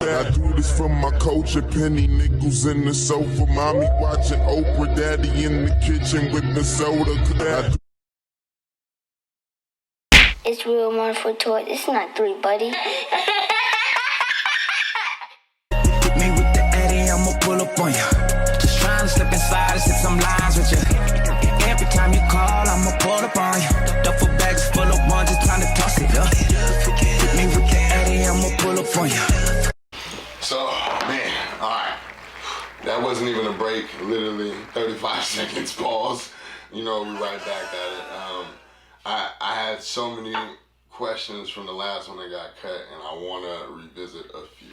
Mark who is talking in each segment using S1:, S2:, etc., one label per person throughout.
S1: I do this for my culture, penny nickels in the sofa, mommy watching Oprah, daddy in the kitchen with the soda.
S2: It's real one for toy. It's not 3, buddy.
S3: Me with the Eddie, I'ma pull up on you. Just trying to slip inside and sit some lines with you. Every time you call, I'ma pull up on you. Duffel bags full of one, just trying to toss it up. Me with the Eddie, I'ma pull up on you.
S4: So, man, alright. That wasn't even a break, literally 35 seconds pause. You know, we right back at it. I had so many questions from the last one that got cut, and I want to revisit a few.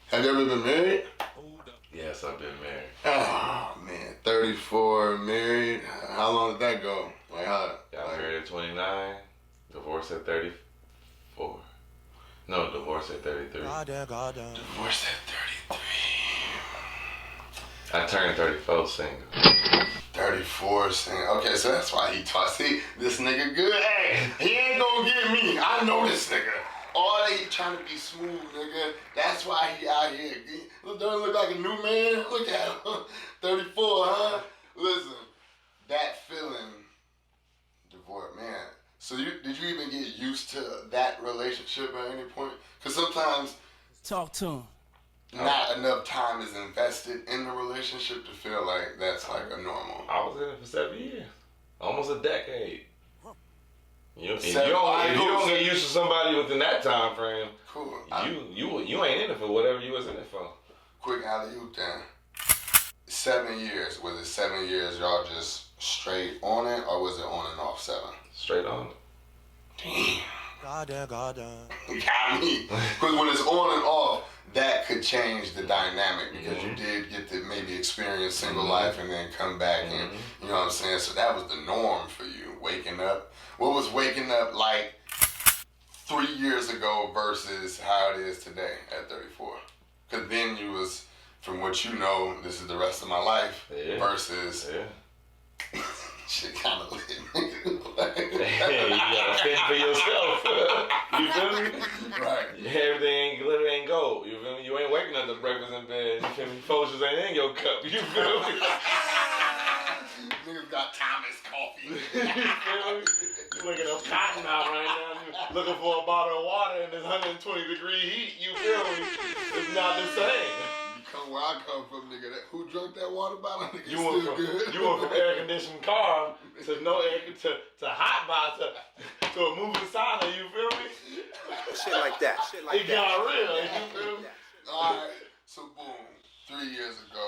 S4: Have you ever been married?
S5: Yes, I've been married.
S4: Oh, man, 34, married. How long did that go? Like, how?
S5: Got married at 29, divorced at 34. No, divorced at 33.
S4: Divorced at 33.
S5: I turned 34 single.
S4: 34 single. Okay, so that's why he taught. See, this nigga good. Hey, he ain't gonna get me. I know this nigga. All he trying to be smooth, nigga. That's why he out here. He don't look like a new man. Look at him. 34, huh? Listen, that feeling, divorce, man. So did you even get used to that relationship at any point? Because sometimes
S3: Talk to him.
S4: not enough time is invested in the relationship to feel like that's like a normal.
S5: I was in it for 7 years. Almost a decade. If you
S4: 7
S5: don't get used to somebody within that time frame,
S4: Cool.
S5: you ain't in it for whatever you was in it for.
S4: Quick alley-oop then. 7 years. Was it 7 years y'all just straight on it, or was it on and off 7?
S5: Straight on it.
S4: Damn.
S3: God.
S4: Got me. Because when it's on and off, that could change the dynamic, because you did get to maybe experience single life and then come back and, you know what I'm saying? So that was the norm for you, waking up. What was waking up like 3 years ago versus how it is today at 34? Because then you was, from what you know, this is the rest of my life, versus shit kind of lit.
S5: Hey, you gotta fend for yourself. You feel me?
S4: Right.
S5: Everything glitter ain't gold. You feel me? You ain't waking up to breakfast in bed. You feel me? Folgers ain't in your cup. You feel me?
S4: Niggas got Thomas coffee.
S5: You feel me? You looking up cotton out right now. You looking for a bottle of water in this 120-degree heat. You feel me? It's not the same.
S4: Come where I come from, nigga. Who drunk that water bottle? Nigga,
S5: You went from air conditioned car to no air to hot box to a moving sauna. You feel me?
S6: Shit like that.
S5: It got real. You feel me?
S4: All right. So boom, 3 years ago,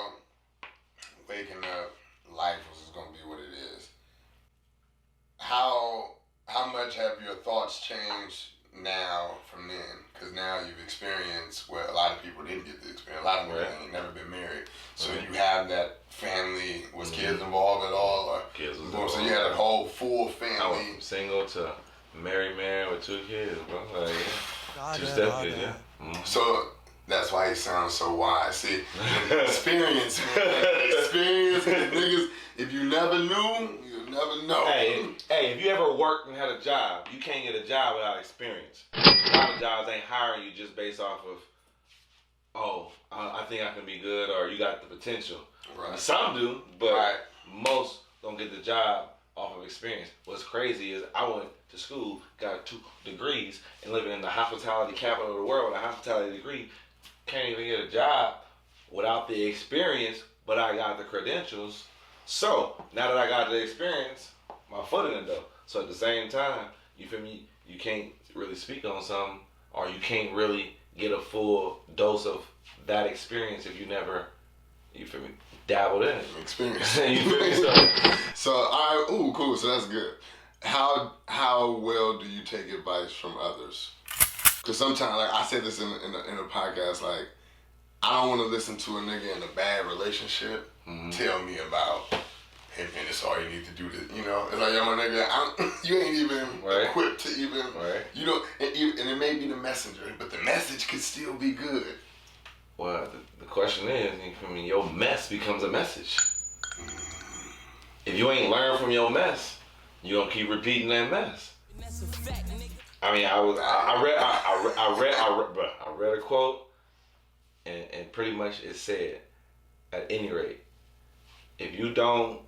S4: waking up, life was just gonna be what it is. How much have your thoughts changed now from then? Because now you've experienced what a lot of people didn't get to experience. A lot of people ain't never been married. So you have that family. Was kids involved at all? Or
S5: Kids was
S4: boom, so you
S5: involved.
S4: had a whole full
S5: I
S4: family.
S5: went from single to married man with 2 kids, bro. Like, 2 stepkids, yeah.
S4: So that's why he sounds so wise. See, experience, man. Experience, niggas. If you never knew, you'll never know.
S5: Hey, if you ever worked and had a job, you can't get a job without experience. A lot of jobs ain't hiring you just based off of, I think I can be good, or you got the potential.
S4: Right.
S5: Some do, but most don't get the job off of experience. What's crazy is I went to school, got 2 degrees, and living in the hospitality capital of the world with a hospitality degree, can't even get a job without the experience, but I got the credentials. So now that I got the experience, my foot in the door. So at the same time, you feel me? You can't really speak on something, or you can't really get a full dose of that experience if you never, you feel me, dabbled in it.
S4: Experience.
S5: You feel me? So
S4: all right, ooh, cool. So that's good. How well do you take advice from others? Because sometimes, like I said this in a podcast, like I don't want to listen to a nigga in a bad relationship tell me about, hey man, it's all you need to do to, you know. It's like, yo, my nigga, you ain't even equipped to even, you know, and it may be the messenger, but the message could still be good.
S5: Well, the question is, you feel me, your mess becomes a message. If you ain't learned from your mess, you gonna keep repeating that mess. I mean, I read a quote, and pretty much it said, at any rate, if you don't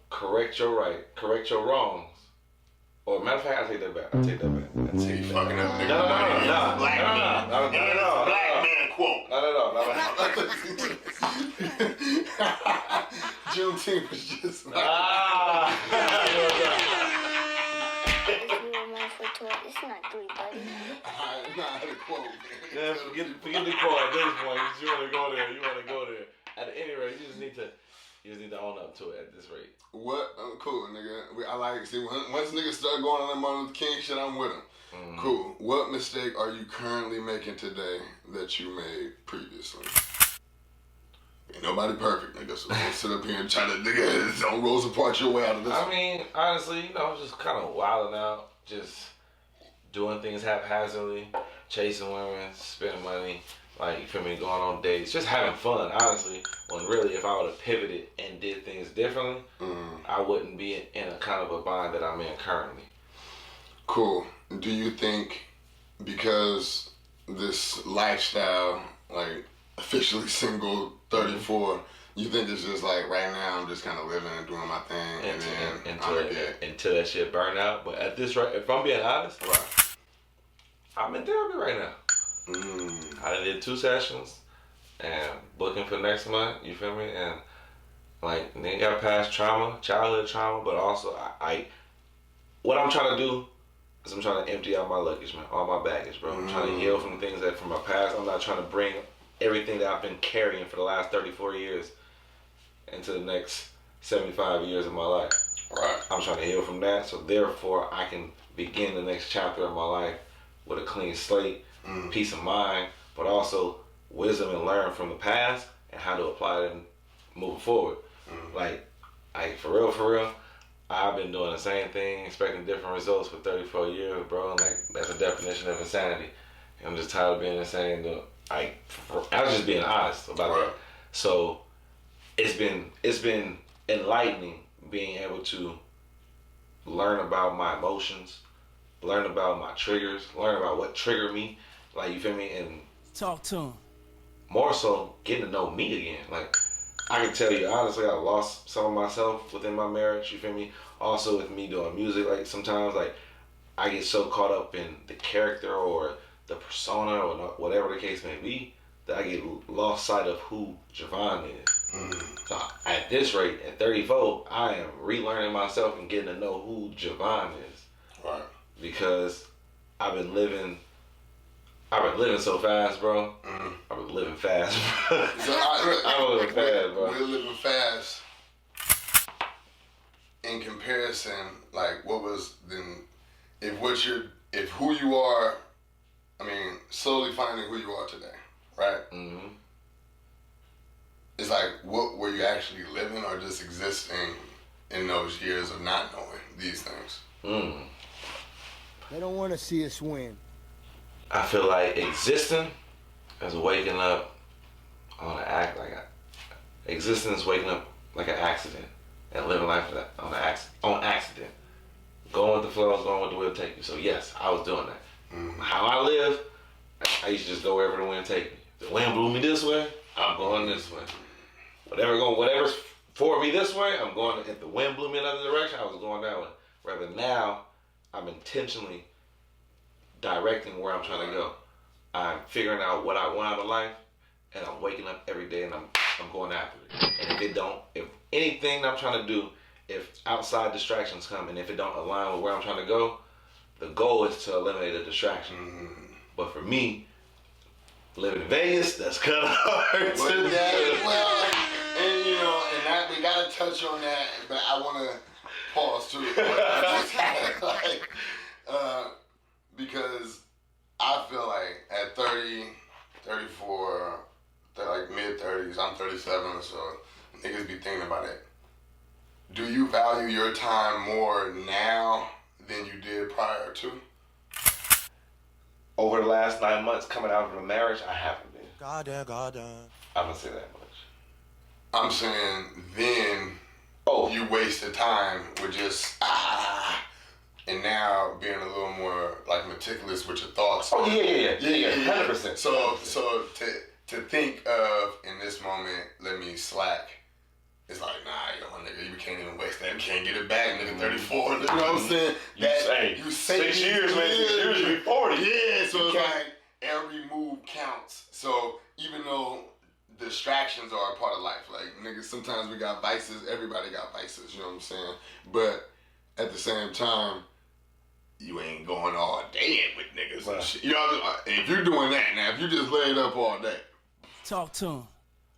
S5: correct your wrongs, or matter of fact, I take that back.
S4: You fucking up nigga.
S5: No.
S4: Black man quote.
S5: Not at all.
S4: Juneteenth was just like.
S2: It's not 3, buddy.
S4: Nah, the quote.
S5: Yeah, forget the quote at this point. You want to go there. At any rate, you just need to own up to it at this rate.
S4: What? Cool, nigga. I like, see, once niggas start going on that Martin Luther King shit, I'm with them. Mm-hmm. Cool. What mistake are you currently making today that you made previously? Ain't nobody perfect, nigga, so don't sit up here and try to, nigga, don't rose apart your way out of this.
S5: I mean, honestly, just kind of wilding out, just doing things haphazardly, chasing women, spending money, like, you feel me, going on dates, just having fun, honestly, when really if I would have pivoted and did things differently, I wouldn't be in a kind of a bind that I'm in currently.
S4: Cool. Do you think because this lifestyle, like, officially single, 34, you think it's just like right now I'm just kind of living and doing my thing
S5: until that shit burn out? But at this rate, if I'm being honest,
S4: right,
S5: I'm in therapy right now. I did 2 sessions and booking for next month, you feel me? And like, then got past childhood trauma, but also what I'm trying to do is I'm trying to empty out my luggage, man, all my baggage, bro. I'm trying to heal from the things that from my past. I'm not trying to bring everything that I've been carrying for the last 34 years into the next 75 years of my life.
S4: Right.
S5: I'm trying to heal from that, so therefore I can begin the next chapter of my life with a clean slate, peace of mind, but also wisdom and learn from the past and how to apply it and move forward. Like for real, I've been doing the same thing, expecting different results for 34 years, bro. Like, that's a definition of insanity. I'm just tired of being insane. I was just being honest about that. So it's been enlightening being able to learn about my emotions, learn about my triggers, learn about what triggered me, like, you feel me, and
S3: talk to him.
S5: More so getting to know me again. Like, I can tell you honestly, I lost some of myself within my marriage, you feel me? Also with me doing music, like, sometimes, like, I get so caught up in the character or the persona or whatever the case may be that I get lost sight of who Javon is. So at this rate, at 34, I am relearning myself and getting to know who Javon is.
S4: Right.
S5: Because I've been living so fast, bro. I've been living fast, bro. I'm living fast, bro.
S4: We're living fast. In comparison, like, what was then? If who you are, I mean, slowly finding who you are today, right? It's like, what were you actually living or just existing in those years of not knowing these things?
S6: They don't want to see us win.
S5: I feel like existing is waking up on an act like existence, waking up like an accident and living life on accident. Going with the flow, going with the wind take you. So yes, I was doing that. How I live, I used to just go wherever the wind take me. If the wind blew me this way, I'm going this way. Whatever's for me this way, I'm going. If the wind blew me another direction, I was going that way. Rather now, I'm intentionally directing where I'm trying to go. I'm figuring out what I want out of life, and I'm waking up every day and I'm going after it. And if anything I'm trying to do, if outside distractions come and if it don't align with where I'm trying to go, the goal is to eliminate a distraction. But for me, living in Vegas, that's kind of hard to do.
S4: And we gotta touch on that, but I wanna pause too. Because I feel like at 30, 34, like mid-30s, I'm 37, so niggas be thinking about it. Do you value your time more now than you did prior to?
S5: Over the last 9 months coming out of a marriage, I haven't been.
S6: Goddamn.
S5: I'm gonna say that much.
S4: I'm saying then you wasted time with just and now being a little more like meticulous with your thoughts.
S5: Oh yeah, 100%.
S4: So to think of in this moment, let me slack. It's like, nah, yo, my nigga, you can't even waste that. You can't get it back, nigga. 34. You know what I'm saying?
S5: You 6 years, man. 6 years, you be 40.
S4: Yeah, so it's like every move counts. So even though distractions are a part of life, like niggas, sometimes we got vices. Everybody got vices. You know what I'm saying? But at the same time, you ain't going all day with niggas and shit. You know, if you're doing that now, if you just laid up all day.
S3: Talk to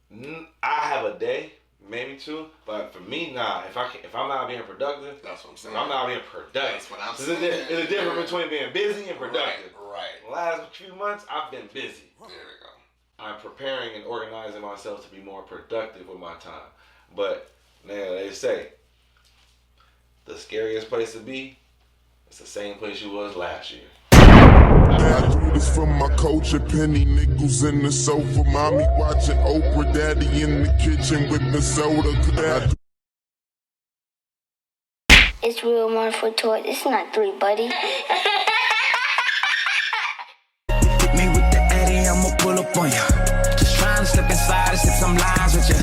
S3: him.
S5: I have a day, maybe two, but for me, nah. If I'm not being productive,
S4: that's what I'm saying.
S5: I'm not being productive.
S4: That's what I'm saying.
S5: There's a difference between being busy and productive.
S4: Right.
S5: The last few months, I've been busy.
S4: There we go.
S5: I'm preparing and organizing myself to be more productive with my time. But man, they say the scariest place to be is the same place you was last year.
S1: I do this for my culture, penny nickels in the sofa, mommy watching Oprah, daddy in the kitchen with the soda.
S2: It's real 1 foot tall. It's not 3, buddy.
S3: Me with the Eddie, I'ma pull up on ya. Just trying to slip inside and slip some lines with ya.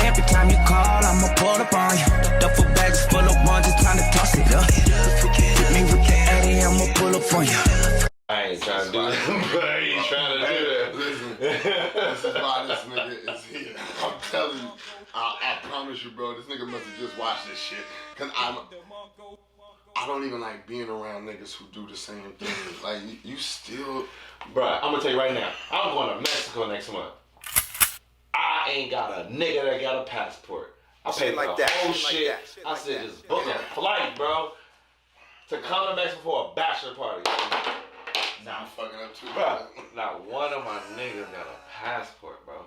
S3: Every time you call, I'ma pull up on ya. Duffel bags full of ones, just trying to toss it up. Me with the Eddie, I'ma pull up on ya.
S5: I ain't trying to do that, but I ain't trying to do that.
S4: Listen, this is why this nigga is here. I'm telling you, I promise you, bro, this nigga must have just watched this shit. Cause I don't even like being around niggas who do the same thing. Like, you still...
S5: Bruh, I'm gonna tell you right now, I'm going to Mexico next month. I ain't got a nigga that got a passport. I paid for the whole shit. I said, just book a flight, bro, to come to Mexico for a bachelor party.
S4: Nah, I'm fucking up too.
S5: Bro, not one of my niggas got a passport, bro.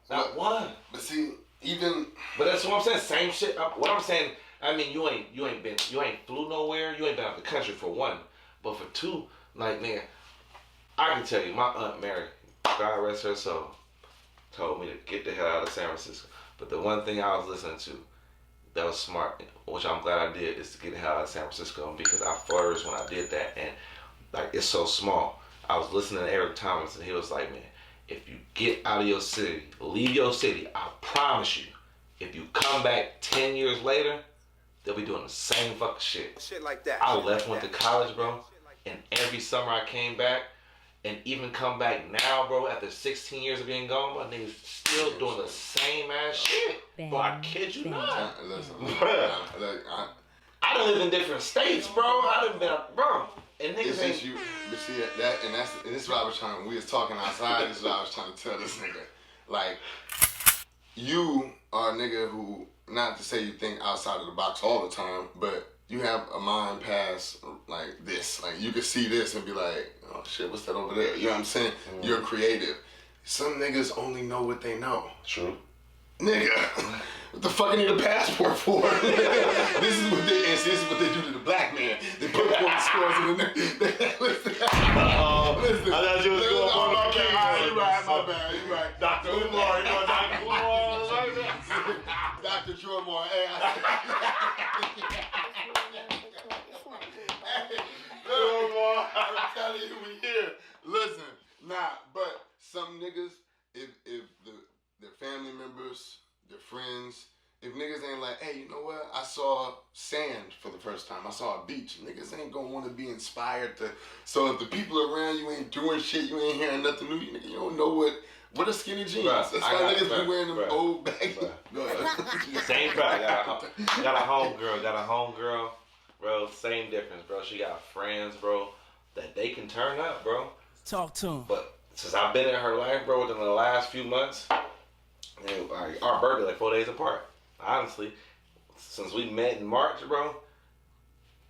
S5: Not one.
S4: But see, even...
S5: But that's what I'm saying. Same shit. What I'm saying, I mean, you ain't flew nowhere. You ain't been out the country for one. But for two, like, nigga, I can tell you, my Aunt Mary, God rest her soul, told me to get the hell out of San Francisco. But the one thing I was listening to that was smart, which I'm glad I did, is to get the hell out of San Francisco, because I flourished when I did that. And like, it's so small. I was listening to Eric Thomas, and he was like, man, if you get out of your city, leave your city, I promise you, if you come back 10 years later, they'll be doing the same fucking shit.
S7: Shit like that.
S5: I left, went to college, bro, and every summer I came back, and even come back now, bro, after 16 years of being gone, my niggas still doing the same ass shit. Bro, I kid you not.
S4: Listen,
S5: I done lived in different states, bro. I done been, bro. And niggas ain't...
S4: you, but see, and this is what I was trying, when we was talking outside, this is what I was trying to tell this nigga. Like, you are a nigga who, not to say you think outside of the box all the time, but you have a mind past like this. Like, you can see this and be like, oh shit, what's that over there? You know what I'm saying? Mm-hmm. You're creative. Some niggas only know what they know.
S5: True.
S4: Nigga, what the fuck I need a passport for? This is what they do to the black man. They put point scores in the listen.
S5: I thought you was going on the king.
S4: You right, my bad. You right.
S5: Dr. Umar, you know Dr. Umar.
S4: Dr. Drumore, I'm telling you, we here. Listen, but some niggas, if their family members, their friends, if niggas ain't like, hey, you know what? I saw sand for the first time. I saw a beach. Niggas ain't gonna want to be inspired to. So if the people around you ain't doing shit, you ain't hearing nothing new, nigga, you don't know what are skinny jeans. That's why niggas be wearing them old baggy. Go ahead.
S5: Same fact. Got a homegirl, bro. Same difference, bro. She got friends, bro, that they can turn up, bro.
S3: Talk to him.
S5: But since I've been in her life, bro, within the last few months, our birthday like 4 days apart. Honestly, since we met in March, bro,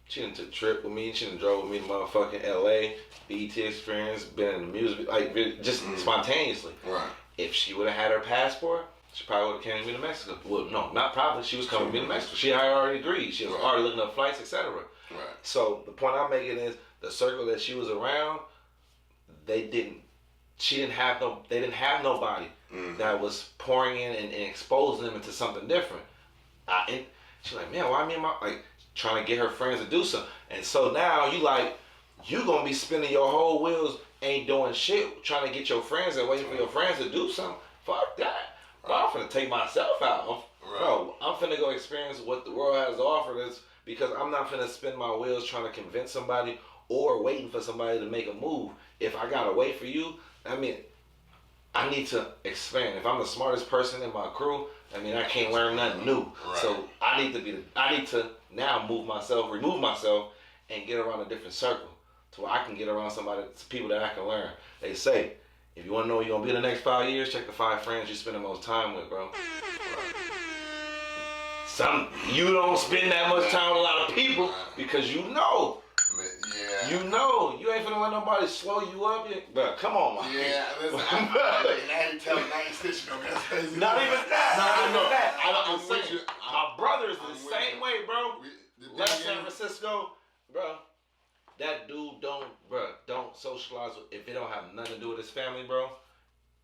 S5: she done took a trip with me. She done drove with me to motherfucking LA, BET experience, been in the music, like just spontaneously.
S4: Right.
S5: If she would have had her passport, she probably would have came with me to Mexico. Well, no, not probably. She was coming with me to Mexico. She had already agreed. She was already looking up flights, etc.
S4: Right.
S5: So the point I'm making is the circle that she was around, they didn't have nobody that was pouring in and exposing them into something different. And she's like, man, why me and my, like, trying to get her friends to do something. And so now you gonna be spending your whole wheels ain't doing shit, trying to get your friends and waiting for your friends to do something. Fuck that. Bro, I'm finna take myself out. Bro, I'm finna go experience what the world has to offer this, because I'm not finna spend my wheels trying to convince somebody or waiting for somebody to make a move. If I gotta wait for you, I mean, I need to expand. If I'm the smartest person in my crew, I mean, I can't learn nothing new. Right. So I need to now remove myself, and get around a different circle to where I can get around people that I can learn. They say, if you want to know where you're going to be in the next 5 years, check the 5 friends you spend the most time with, bro. You don't spend that much time with a lot of people because you know. Yeah. You know. You ain't finna let nobody slow you up. But come on, man.
S4: Yeah, listen, now you stitching on me.
S5: Not even that.
S4: No, I know.
S5: I'm with you. My brother's the same way, bro. Left San Francisco, bro. That dude don't socialize if it don't have nothing to do with his family, bro.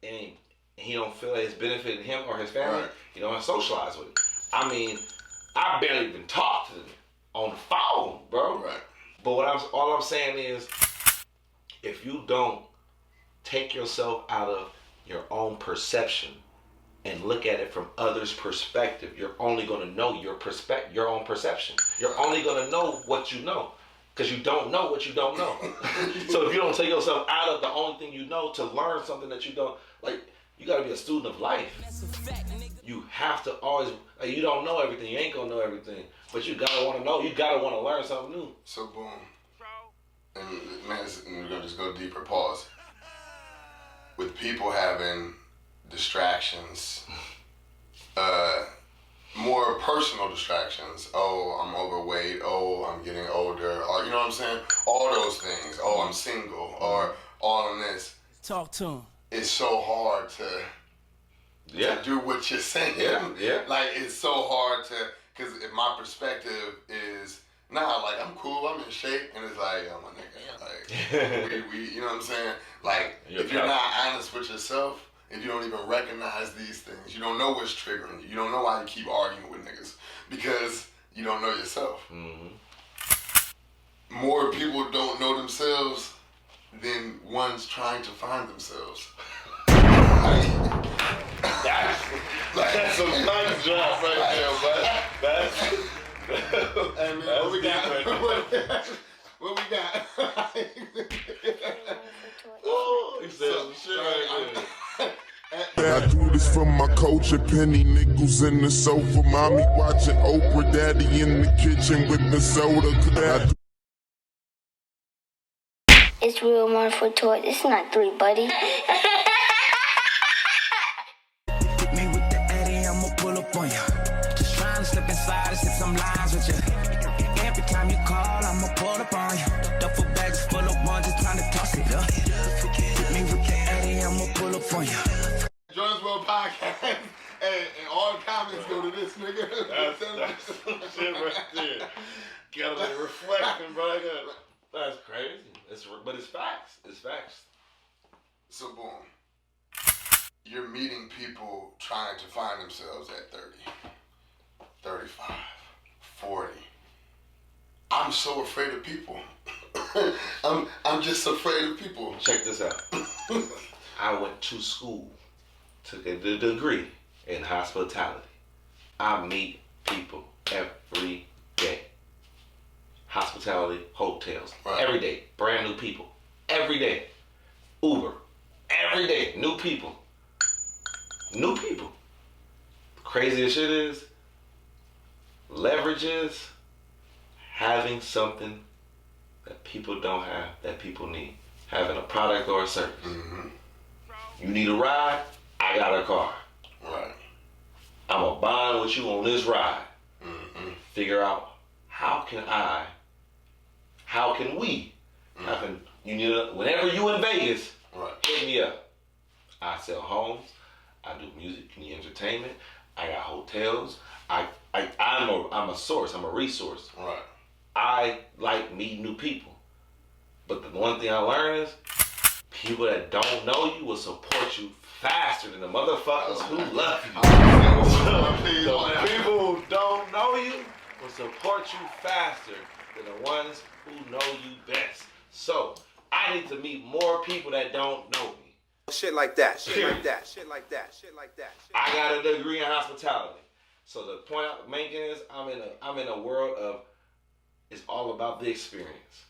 S5: And he don't feel that it's benefiting him or his family. Right. He don't socialize with it. I mean, I barely even talk to them on the phone, bro. Right. But all I'm saying is, if you don't take yourself out of your own perception and look at it from others' perspective, you're only gonna know your own perception. You're only gonna know what you know, because you don't know what you don't know. So if you don't take yourself out of the only thing you know to learn something that you don't like, you gotta be a student of life. You have to always. You don't know everything. You ain't gonna know everything, but you gotta want to know. You gotta want to learn something new.
S4: So boom, and man, we're gonna just go deeper. Pause. With people having distractions, more personal distractions. Oh, I'm overweight. Oh, I'm getting older. Or, you know what I'm saying? All those things. Oh, I'm single. Or all of this.
S3: Talk to him.
S4: It's so hard to do what you're saying.
S5: Yeah.
S4: Like, it's so hard because if my perspective is, like, I'm cool, I'm in shape, and it's like, oh, my nigga, like, we you know what I'm saying? Like, if you're not honest with yourself, if you don't even recognize these things, you don't know what's triggering you. You don't know why you keep arguing with niggas, because you don't know yourself. Mm-hmm. More people don't know themselves than ones trying to find themselves.
S5: That's a nice drop right there, but
S4: what we got? What we got?
S5: Oh, he said some shit right there.
S1: I do this for my culture, penny nickels in the sofa, mommy watching Oprah, daddy in the kitchen with the soda.
S2: It's real 1 foot tall. It's not 3, buddy.
S3: Pull up on you. Just trying to slip inside and slip some lines with you. Every time you call, I'ma pull up on you. Duffel bags full of ones, just trying to toss it up. Hit me with the Eddie, I'ma pull up on you.
S4: Jordon's World Podcast. And all the comments go to this nigga.
S5: That's some shit right there. Gotta be reflecting, bro. That's crazy. But it's facts. It's facts.
S4: So boom. You're meeting people trying to find themselves at 30, 35, 40. I'm so afraid of people. I'm just afraid of people.
S5: Check this out. I went to school, took a degree in hospitality. I meet people every day. Hospitality, hotels, every day. Brand new people. Every day. Uber. Every day. New people. New people. The craziest shit is leverages having something that people don't have, that people need. Having a product or a service. Mm-hmm. You need a ride, I got a car.
S4: Right.
S5: I'm going to bond with you on this ride. Mm-hmm. Figure out how can we, whenever you in Vegas, hit me up. I sell homes. I do music and entertainment. I got hotels. I'm a source. I'm a resource.
S4: Right.
S5: I like meeting new people. But the one thing I learned is people that don't know you will support you faster than the motherfuckers who love you. So people who don't know you, will support you faster than the ones who know you best. So, I need to meet more people that don't know me.
S7: Shit like that, shit like that, shit like that, shit like that.
S5: I got a degree in hospitality. So the point I'm making is I'm in a world of it's all about the experience.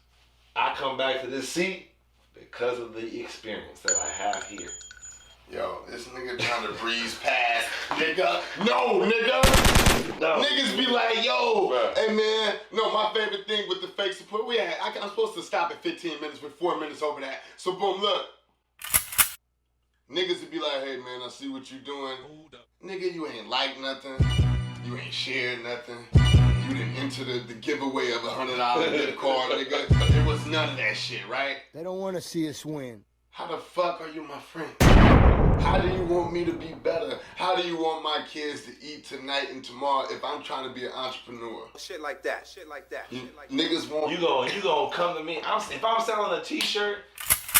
S5: I come back to this seat because of the experience that I have here.
S4: Yo, this nigga trying to breeze past, nigga. No, nigga.
S5: No.
S4: Niggas be like, yo,
S5: Bruh.
S4: hey man, no, my favorite thing with the fake support, I'm supposed to stop at 15 minutes with 4 minutes over that. So boom, look. Niggas would be like, hey man, I see what you doing. Nigga, you ain't like nothing. You ain't shared nothing. You didn't enter the giveaway of $100 gift card, nigga. There was none of that shit, right?
S6: They don't want to see us win.
S4: How the fuck are you my friend? How do you want me to be better? How do you want my kids to eat tonight and tomorrow if I'm trying to be an entrepreneur?
S7: Shit like that, shit like that, shit like that.
S4: Niggas want
S5: You gonna come to me. If I'm selling a t-shirt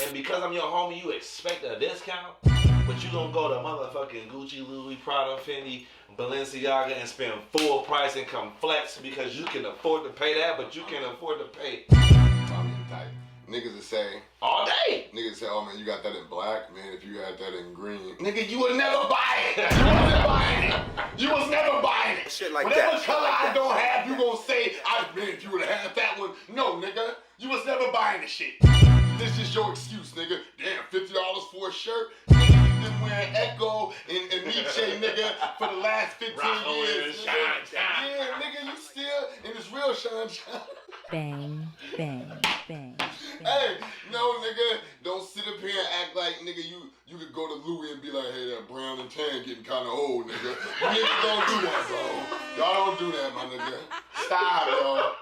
S5: and because I'm your homie, you expect a discount, but you gonna go to motherfucking Gucci, Louis, Prada, Fendi, Balenciaga and spend full price and come flex because you can afford to pay that, but you can't afford to pay
S4: type. Niggas will say,
S5: all day.
S4: niggas say, oh man, you got that in black, man. If you had that in green, nigga, you would never buy it. You wasn't buying it. You was never buying it.
S7: Shit like
S4: Whatever
S7: that, shit
S4: color
S7: like
S4: I
S7: that.
S4: don't have, you gonna say, man, if you would have had that one. No, nigga, you was never buying the shit. This is your excuse, nigga. Damn, $50 for a shirt. Nigga, you been wearing Echo and Nietzsche, nigga, for the last 15 years.
S5: Shine.
S4: Yeah, nigga, you still, and it's real shine.
S8: Bang, bang, bang.
S4: Hey, no, nigga, don't sit up here and act like, nigga, you could go to Louis and be like, hey, that brown and tan getting kind of old, nigga. You niggas don't do that, bro. Y'all don't do that, my nigga. Stop, bro.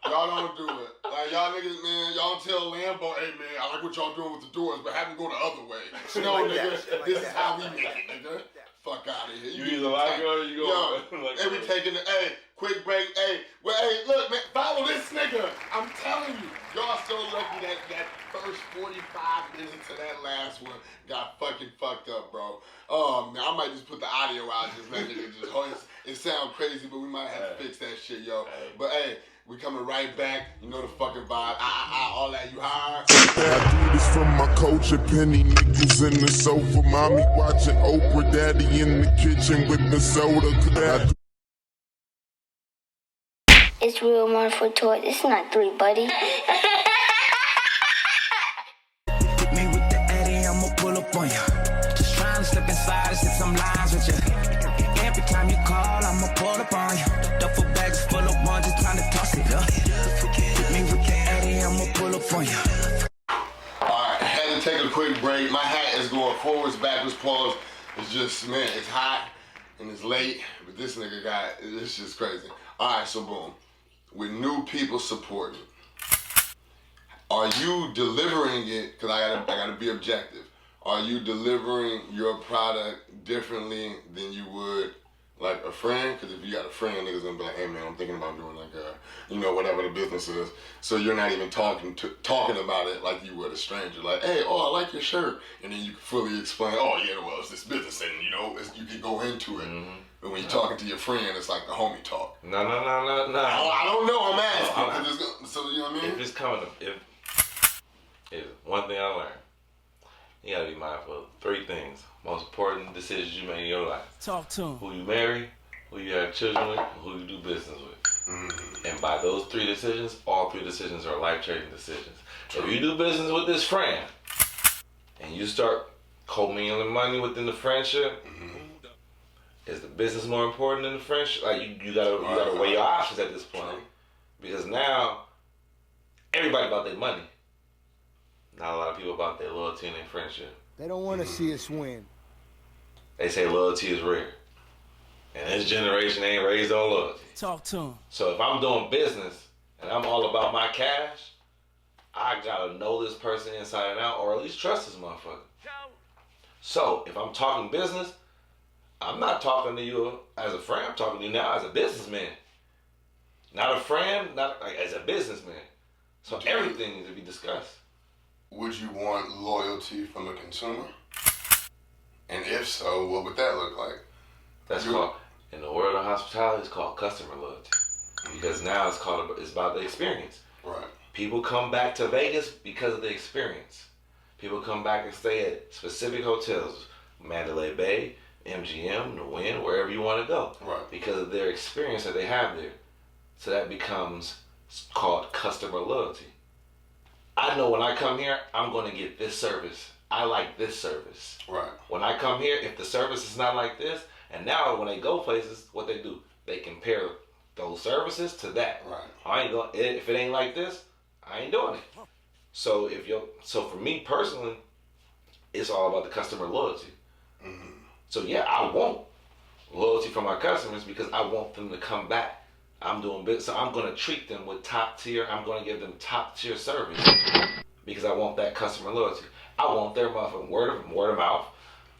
S4: Y'all don't do it. Like, y'all niggas, man, y'all tell Lambo, hey, man, I like what y'all doing with the doors, but have them go the other way. No,
S7: like
S4: nigga,
S7: that,
S4: this is how we make it, nigga. Fuck out of here.
S5: You either like it or you go.
S4: And we taking the, hey, quick break, hey, well, hey, look, man, follow this nigga. I'm telling you, y'all so lucky that first 45 minutes of that last one got fucking fucked up, bro. Oh, man, I might just put the audio out, just let nigga just, it sound crazy, but we might have to fix that shit, yo. But, hey, we coming right back. You know the fucking vibe. All that you hired.
S1: I do this from my culture, penny nickels in the sofa, mommy watching Oprah, daddy in the kitchen with the soda.
S2: It's real one for toy. It's not 3, buddy.
S3: Me with the Eddie, I'ma pull up on you. Just trying to slip inside and sit some lines with you. Every time you call, I'ma pull up on you. Duffel bags full of ones, just trying to toss it up. Hit me with the Eddie, I'ma pull up on you.
S4: Alright, had to take a quick break. My hat is going forwards, backwards, pause. It's just, man, it's hot and it's late, but this nigga it's just crazy. Alright, so boom. With new people supporting, are you delivering it? Because I gotta be objective. Are you delivering your product differently than you would like a friend? Because if you got a friend, niggas gonna be like, hey man, I'm thinking about doing like whatever the business is. So you're not even talking about it like you would a stranger. Like, hey, oh, I like your shirt, and then you can fully explain. Oh yeah, well, it's this business, and you can go into it. Mm-hmm. But when you're talking to your friend, it's like the homie talk.
S5: No.
S4: I don't know. I'm asking. So you know what I mean?
S5: If it's coming, if one thing I learned, you gotta be mindful of 3 things. Most important decisions you make in your life.
S3: Talk to him.
S5: Who you marry, who you have children with, who you do business with. Mm-hmm. And by those 3 decisions, all 3 decisions are life-changing decisions. True. If you do business with this friend, and you start commingling money within the friendship, is the business more important than the friendship? Like you gotta weigh your options at this point, because now everybody about their money. Not a lot of people about their loyalty and their friendship.
S6: They don't want to see us win.
S5: They say loyalty is rare, and this generation ain't raised on loyalty.
S3: Talk to him.
S5: So if I'm doing business and I'm all about my cash, I gotta know this person inside and out, or at least trust this motherfucker. So if I'm talking business, I'm not talking to you as a friend. I'm talking to you now as a businessman. Not a friend, not like as a businessman. So everything needs to be discussed.
S4: Would you want loyalty from a consumer? And if so, what would that look like?
S5: That's called, in the world of hospitality, it's called customer loyalty. Because now it's about the experience.
S4: Right.
S5: People come back to Vegas because of the experience. People come back and stay at specific hotels, Mandalay Bay, MGM, the Wynn, wherever you want to go.
S4: Right.
S5: Because of their experience that they have there. So that becomes called customer loyalty. I know when I come here, I'm going to get this service. I like this service.
S4: Right.
S5: When I come here, if the service is not like this, and now when they go places, what they do, they compare those services to that.
S4: Right.
S5: I ain't going. If it ain't like this, I ain't doing it. So so for me personally, it's all about the customer loyalty.
S4: Mm-hmm.
S5: So yeah, I want loyalty from my customers because I want them to come back. I'm doing business, so I'm gonna treat them with top tier. I'm gonna give them top tier service because I want that customer loyalty. I want their motherfucking word of mouth.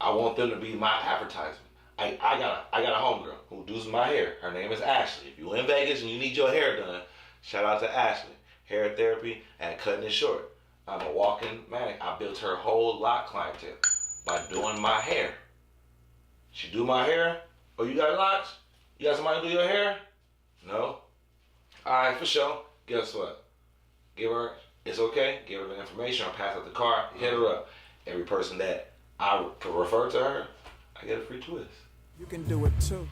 S5: I want them to be my advertisement. I got a homegirl who does my hair. Her name is Ashley. If you're in Vegas and you need your hair done, shout out to Ashley. Hair therapy and cutting it short. I'm a walking man. I built her whole lot clientele by doing my hair. She do my hair. Oh, you got locks? You got somebody to do your hair? No? Alright, for sure. Guess what? Give her, it's okay, give her the information, I'll pass out the card, hit her up. Every person that I refer to her, I get a free twist.
S6: You can do it too.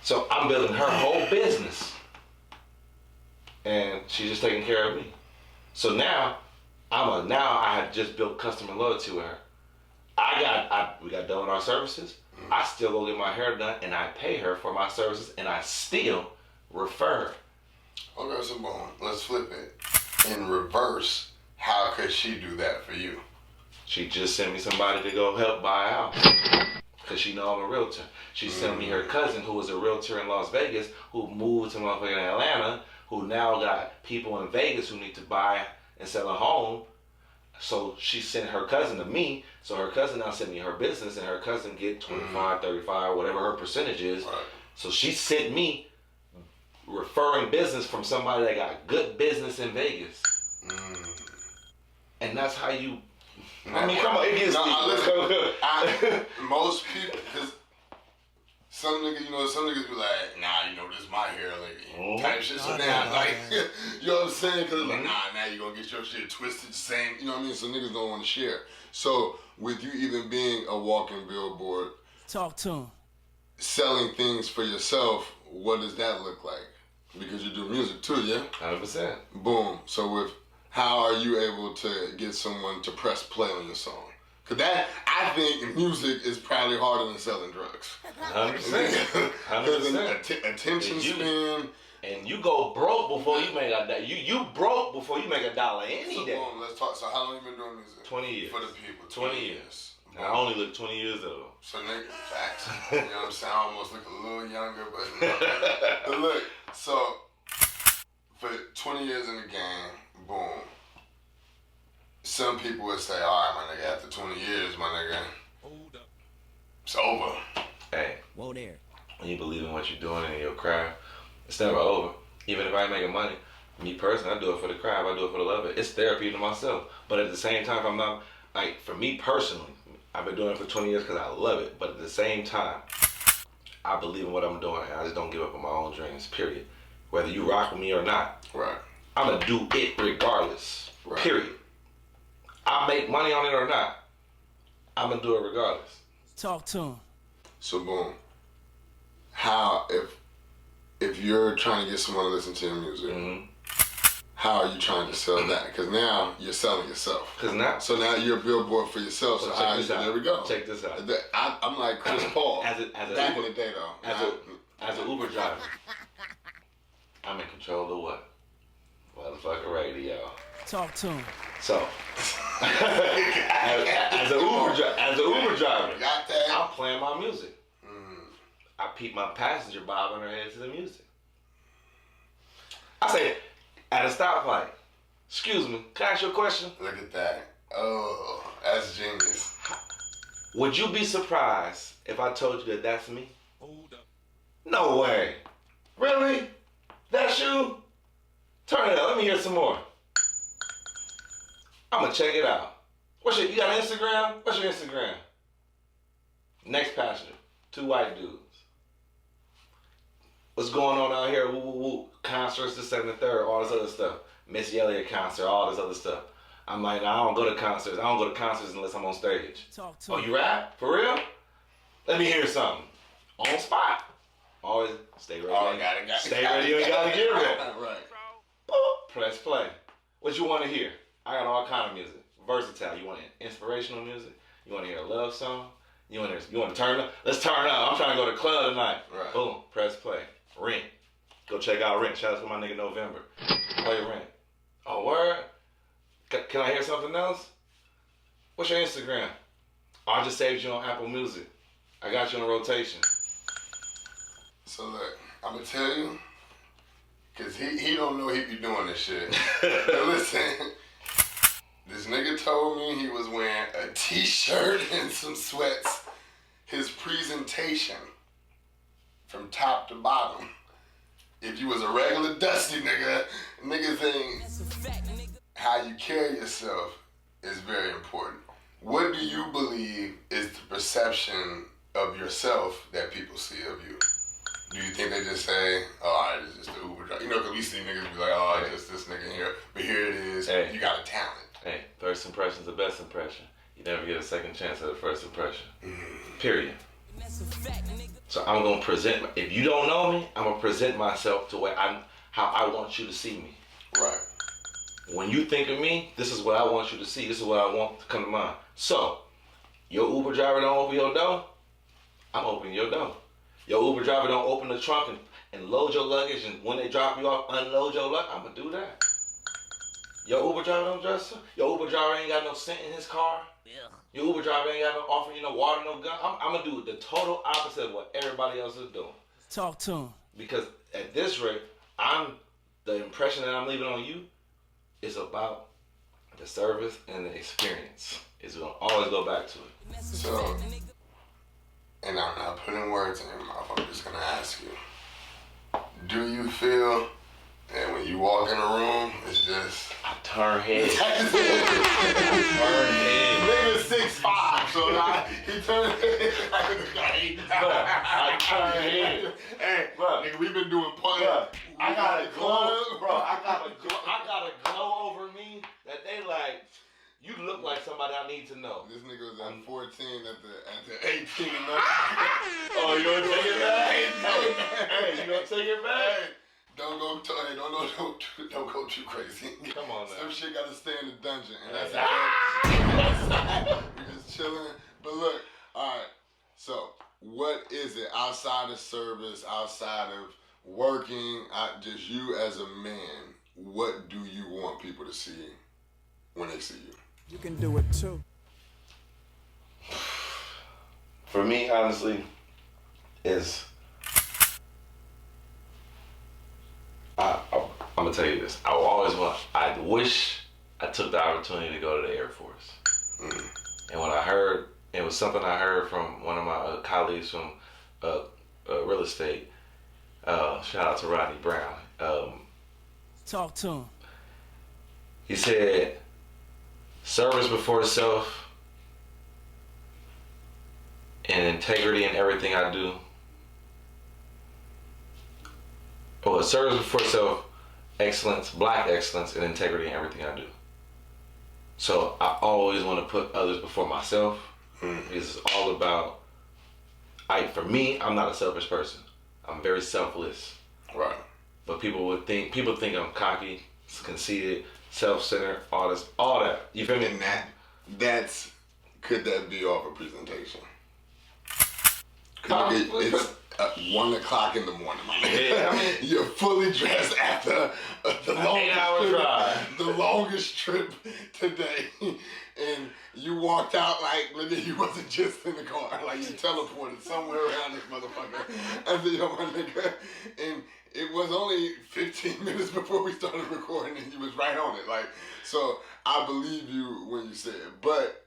S5: So I'm building her whole business. And she's just taking care of me. So now, I have just built customer loyalty with her. We got done with our services. I still go get my hair done and I pay her for my services and I still refer.
S4: Okay, so boom, let's flip it. In reverse, how could she do that for you?
S5: She just sent me somebody to go help buy a house. Because she know I'm a realtor. She sent me her cousin who was a realtor in Las Vegas who moved to motherfucking Atlanta, who now got people in Vegas who need to buy and sell a home. So she sent her cousin to me. So her cousin now sent me her business and her cousin get 25, 35, whatever her percentage is.
S4: Right.
S5: So she sent me referring business from somebody that got good business in Vegas. And that's how you... I mean, come on, it gets deep.
S4: Most people, because some niggas be like, nah, this my hair lady type shit. So now, like, you know what I'm saying? Because like, now you gonna get your shit twisted the same. You know what I mean? So niggas don't want to share. So with you even being a walking billboard,
S6: Talk to him.
S4: selling things for yourself, what does that look like? Because you do music too, yeah?
S5: 100%.
S4: Boom. So with how are you able to get someone to press play on your song? Cause that, I think music is probably harder than selling drugs.
S5: 100%. 100%.
S4: Attention span.
S5: And you go broke before you make a dollar. You broke before you make a dollar any
S4: So
S5: day.
S4: boom, let's talk. So how long you been doing music?
S5: 20 years.
S4: For the people.
S5: 20 years. I only look 20 years old.
S4: So nigga, facts. You know what I'm saying? I almost look a little younger, but look, so for 20 years in the game, boom. Some people would say, all right, my nigga, after 20 years, my nigga, it's over.
S5: Hey,
S6: Whoa there.
S5: when you believe in what you're doing in your craft, it's never over. Even if I ain't making money, me personally, I do it for the craft, I do it for the love of it. It's therapy to myself. But at the same time, I'm not, like, for me personally, I've been doing it for 20 years because I love it. But at the same time, I believe in what I'm doing. I just don't give up on my own dreams, period. Whether you rock with me or not,
S4: Right.
S5: I'm going to do it regardless,
S4: Right.
S5: period. I make money on it or not, I'm going to do it regardless.
S6: Talk to him.
S4: So boom. How, if you're trying to get someone to listen to your music, how are you trying to sell that? Because now you're selling yourself. So now you're a billboard for yourself. So how there we go.
S5: Check this out.
S4: I'm like Chris Paul.
S5: As a
S4: back in the day though.
S5: As an Uber driver, I'm in control of what? Motherfucker radio.
S6: Talk to him.
S5: So, as an Uber driver,
S4: Got that?
S5: I'm playing my music. I peep my passenger bobbing her head to the music. I say, at a stoplight, excuse me, can I ask you a question?
S4: Look at that. Oh, that's genius.
S5: Would you be surprised if I told you that that's me? Hold up. No way. Really? That's you? Turn it up. Let me hear some more. I'm gonna check it out. You got an Instagram? What's your Instagram? Next passenger. 2 white dudes. What's going on out here? Woo, woo, woo. Concerts, this, second, and third, all this other stuff. Missy Elliott concert, all this other stuff. I'm like, nah, I don't go to concerts. I don't go to concerts unless I'm on stage. Oh, you rap? For real? Let me hear something. On spot. Always stay ready. Stay ready. You ain't gotta get ready.
S4: Right.
S5: Boop. Press play. What you want to hear? I got all kind of music. Versatile. You want inspirational music? You want to hear a love song? You want to turn up? Let's turn up. I'm trying to go to the club tonight.
S4: Right.
S5: Boom. Press play. Rent. Go check out Rent. Shout out to my nigga November. Play Rent. Oh, word? Can I hear something else? What's your Instagram? Oh, I just saved you on Apple Music. I got you in rotation.
S4: So look, I'm gonna tell you, cause he don't know he be doing this shit. Now listen, this nigga told me he was wearing a t-shirt and some sweats. His presentation, from top to bottom. If you was a regular dusty nigga think how you carry yourself is very important. What do you believe is the perception of yourself that people see of you? Do you think they just say, oh, it's just the Uber driver? You know, because we see niggas be like, oh, it's just this nigga here. But here it is.
S5: Hey.
S4: You got a talent.
S5: Hey, first impression's the best impression. You never get a second chance at a first impression. Period. So I'm gonna present. If you don't know me, I'm gonna present myself to how I want you to see me.
S4: Right.
S5: When you think of me, this is what I want you to see. This is what I want to come to mind. So, your Uber driver don't open your door, I'm opening your door. Your Uber driver don't open the trunk and load your luggage, and when they drop you off, unload your luggage, I'm gonna do that. Your Uber driver don't dress up. Your Uber driver ain't got no scent in his car. Yeah. Your Uber driver ain't got no offer you no water, no gun. I'm gonna do the total opposite of what everybody else is doing.
S3: Talk to him.
S5: Because at this rate, the impression that I'm leaving on you is about the service and the experience. It's gonna always go back to it.
S4: So, and I'm not putting words in your mouth, I'm just gonna ask you, do you feel that when you walk in a room, it's just...
S5: I turn heads.
S4: Nigga's 6'5", so now he turned heads.
S5: I turn heads.
S4: Hey,
S5: bro,
S4: nigga, we been doing pun.
S5: I got a glow, bro. I got a glow over me that they like. You look like somebody I need to know.
S4: This nigga was at 14 at the 18 and
S5: Oh, you gonna take it back? Hey, you gonna take it back?
S4: Hey, don't go too crazy.
S5: Come on now.
S4: Some shit gotta stay in the dungeon, and that's we just chilling. But look, all right. So, what is it outside of service, outside of working, just you as a man? What do you want people to see when they see you?
S3: You can do it too.
S5: For me, honestly, is I'm gonna tell you this. I wish I took the opportunity to go to the Air Force. And when I heard, it was something I heard from one of my colleagues from real estate. Shout out to Rodney Brown.
S3: Talk to him.
S5: He said, service before self and integrity in everything I do. Well, service before self, excellence, black excellence, and integrity in everything I do. So I always want to put others before myself. It's all about, for me, I'm not a selfish person. I'm very selfless.
S4: Right.
S5: But people think I'm cocky, conceited, self-centered, all that. You feel me?
S4: And could that be off a presentation? It's 1 o'clock in the morning, my nigga.
S5: Yeah, I mean,
S4: you're fully dressed after the longest trip today, and you walked out like nigga, you wasn't just in the car, like you teleported somewhere around this motherfucker. I said, yo, my nigga, and it was only 15 minutes before we started recording, and you was right on it. Like, so I believe you when you say it, but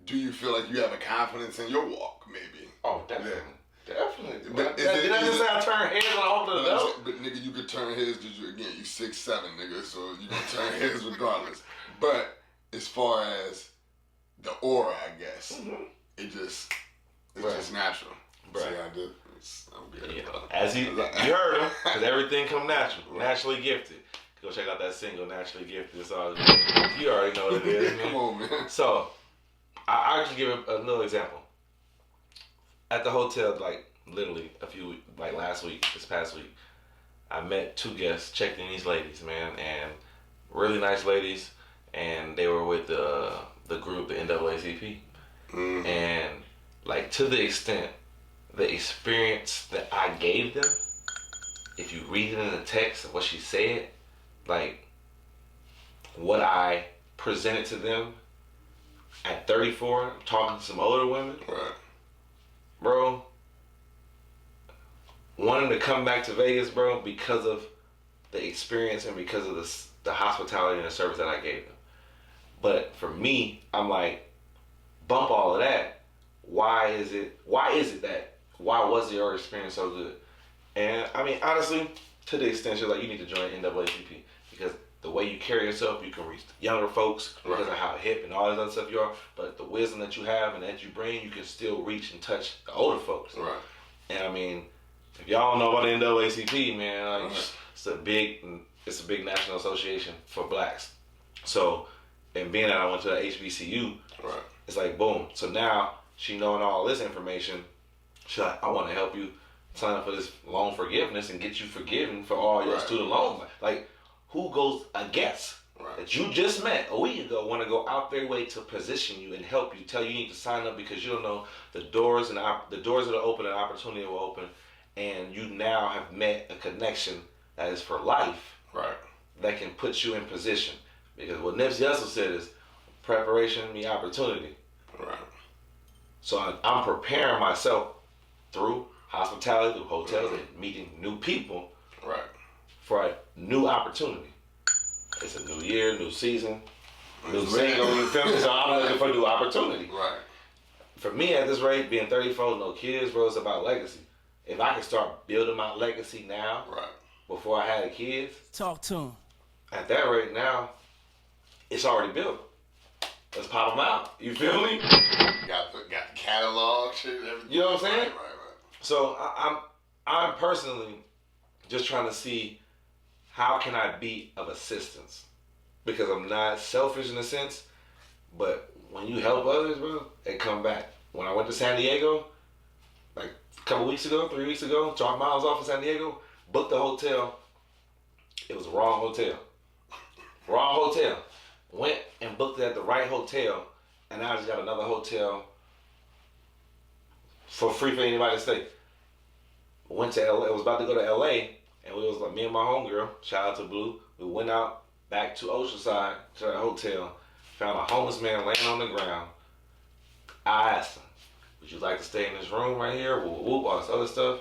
S4: do you feel like you have a confidence in your walk, maybe?
S5: Oh, definitely.
S4: Yeah.
S5: Definitely.
S4: But
S5: did I just say I turn heads when I open the door?
S4: But nigga, you could turn heads because you 6'7", nigga, so you gonna turn heads regardless. But as far as the aura, I guess, it's just natural.
S5: Right.
S4: See how I did? I'm good.
S5: You know, as you heard him, because everything come natural, naturally gifted. Go check out that single, Naturally Gifted. It's all you already know what it is, man.
S4: Come on, man.
S5: So, I'll just give another example. At the hotel, like literally this past week, I met 2 guests, checked in these ladies, man, and really nice ladies, and they were with the group, the NAACP, and like to the extent, the experience that I gave them, if you read it in the text of what she said, like what I presented to them at 34, talking to some older women,
S4: Right.
S5: bro, wanting to come back to Vegas, bro, because of the experience and because of the hospitality and the service that I gave them. But for me, I'm like, bump all of that. Why was your experience so good? And I mean, honestly, to the extent you're like, you need to join NAACP because the way you carry yourself, you can reach younger folks because of how hip and all this other stuff you are. But the wisdom that you have and that you bring, you can still reach and touch the older folks.
S4: Right.
S5: And I mean, if y'all don't know about the NAACP, man, like, it's a big national association for blacks. So, and being that I went to the HBCU,
S4: right.
S5: It's like boom. So now she knowing all this information, she's like, I want to help you sign up for this loan forgiveness and get you forgiven for all your student loans. Like, who goes against that you just met a week ago want to go out their way to position you and help you, tell you need to sign up because you don't know the doors that are open and opportunity will open, and you now have met a connection that is for life,
S4: right?
S5: That can put you in position. Because what Nipsey Hussle said is preparation means opportunity.
S4: Right.
S5: So I'm preparing myself through hospitality, through hotels, and meeting new people,
S4: right,
S5: for a new opportunity. It's a new year, new season, new single, new film. So I'm looking for a new opportunity.
S4: Right.
S5: For me, at this rate, being 34, no kids, bro, it's about legacy. If I can start building my legacy now, before I had kids,
S3: talk to him.
S5: At that rate now, it's already built. Let's pop them out. You feel me?
S4: Got the catalog, shit, everything.
S5: You know what I'm saying?
S4: Right.
S5: So I'm personally just trying to see how can I be of assistance, because I'm not selfish in a sense, but when you help others, bro, they come back. When I went to San Diego, like a couple weeks ago, 3 weeks ago, dropped miles off in San Diego, booked the hotel. It was the wrong hotel. Wrong hotel. Went and booked it at the right hotel, and now I just got another hotel for free for anybody to stay. Went to LA. I was about to go to LA, and we was like, me and my homegirl, shout out to Blue, we went out back to Oceanside to that hotel, found a homeless man laying on the ground. I asked him, would you like to stay in this room right here? Whoop, all this other stuff.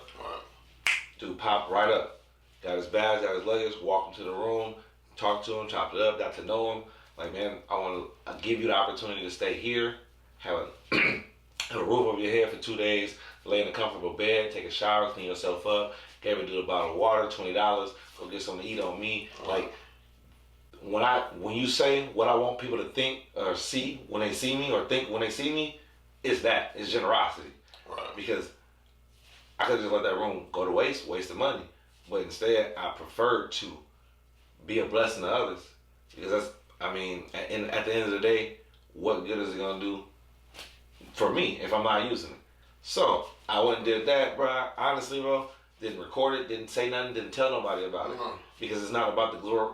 S5: Dude popped right up. Got his bags, got his luggage, walked him to the room, talked to him, chopped it up, got to know him. Like, man, I want to give you the opportunity to stay here, have a roof over your head for 2 days, lay in a comfortable bed, take a shower, clean yourself up, gave a dude a bottle of water, $20, go get something to eat on me. Like, when you say what I want people to think or see when they see me or think when they see me, it's generosity.
S4: Right.
S5: Because I could just let that room go to waste of money. But instead, I prefer to be a blessing to others. Because that's, I mean, at the end of the day, what good is it going to do for me if I'm not using it? So, I went and did that, bro. Honestly, bro, didn't record it, didn't say nothing, didn't tell nobody about it. Because it's not about the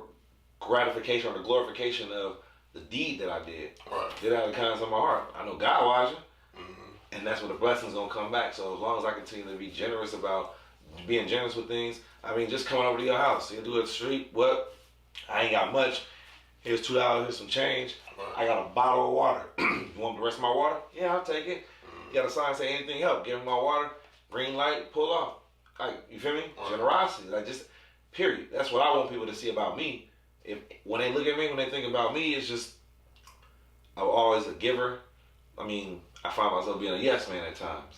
S5: gratification or the glorification of the deed that I did.
S4: Right.
S5: Did it out of the kindness of my heart. I know God watching. And that's where the blessing's going to come back. So as long as I continue to be generous about being generous with things, I mean, just coming over to your house. You can do it at the street. What? I ain't got much. Here's $2, here's some change. I got a bottle of water. You want the rest of my water? Yeah, I'll take it. You got a sign say anything help. Give me my water. Green light, pull off. Like, you feel me? Generosity. Like, just, period. That's what I want people to see about me. When they look at me, when they think about me, it's just, I'm always a giver. I mean, I find myself being a yes man at times.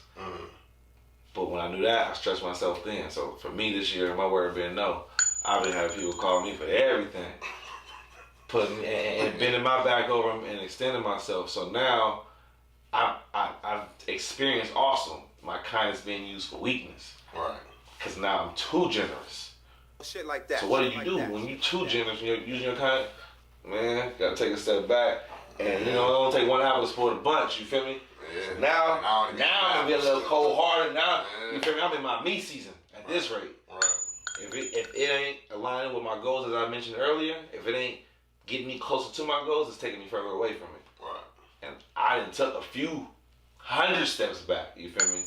S5: But when I knew that, I stretched myself thin. So for me this year, my word being no, I've been having people call me for everything. Putting and bending my back over and extending myself. So now I've experienced awesome. my kindness being used for weakness.
S4: Right.
S5: Because now I'm too generous.
S7: Shit like that.
S5: So what do
S7: shit
S5: you
S7: like
S5: do
S7: that,
S5: when you
S7: shit
S5: too
S7: like that.
S5: generous and you're using your kind? Man, gotta take a step back. And you know, it don't take one apple to spoil the bunch, you feel me?
S4: Yeah.
S5: So now I'm gonna be a little cold hearted now.
S4: Yeah.
S5: You feel me? I'm in my me season at this rate.
S4: Right.
S5: If it ain't aligning with my goals as I mentioned earlier, if it ain't getting me closer to my goals, it's taking me further away from it.
S4: Right.
S5: And I done took a few 100 steps back, you feel me?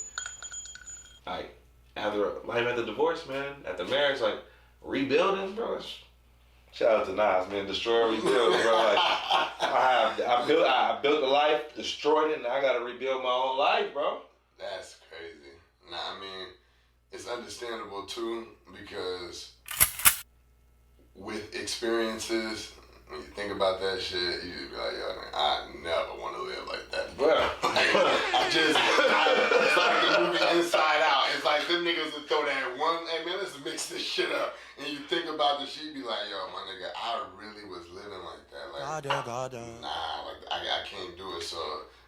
S5: Like after divorce, man, after marriage, like rebuilding, bro. Shout out to Nas, man. Destroy and rebuild, bro. Like I built the life, destroyed it, and I gotta rebuild my own life, bro.
S4: That's crazy. Nah, I mean, it's understandable too because with experiences, when you think about that shit, you just be like, yo, I never want to live like that.
S5: Bro.
S4: It's like the movie Inside Out. It's like them niggas would throw that one, hey man, let's mix this shit up. And you think about the shit, you be like, yo, my nigga, I really was living like that. Like, nah, like, I can't do it. So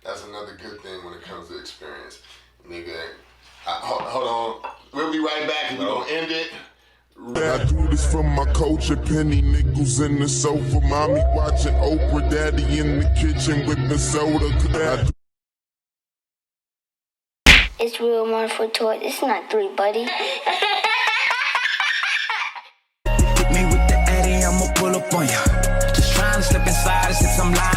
S4: that's another good thing when it comes to experience. Nigga, hold on. We'll be right back and we're going to end it.
S1: I do this for my culture, penny nickels in the sofa, mommy watching Oprah, daddy in the kitchen with the soda.
S2: It's real one for toy. It's not 3, buddy.
S3: Hit me with the Eddie, I'ma pull up on ya. Just trying to slip inside and sit some lies.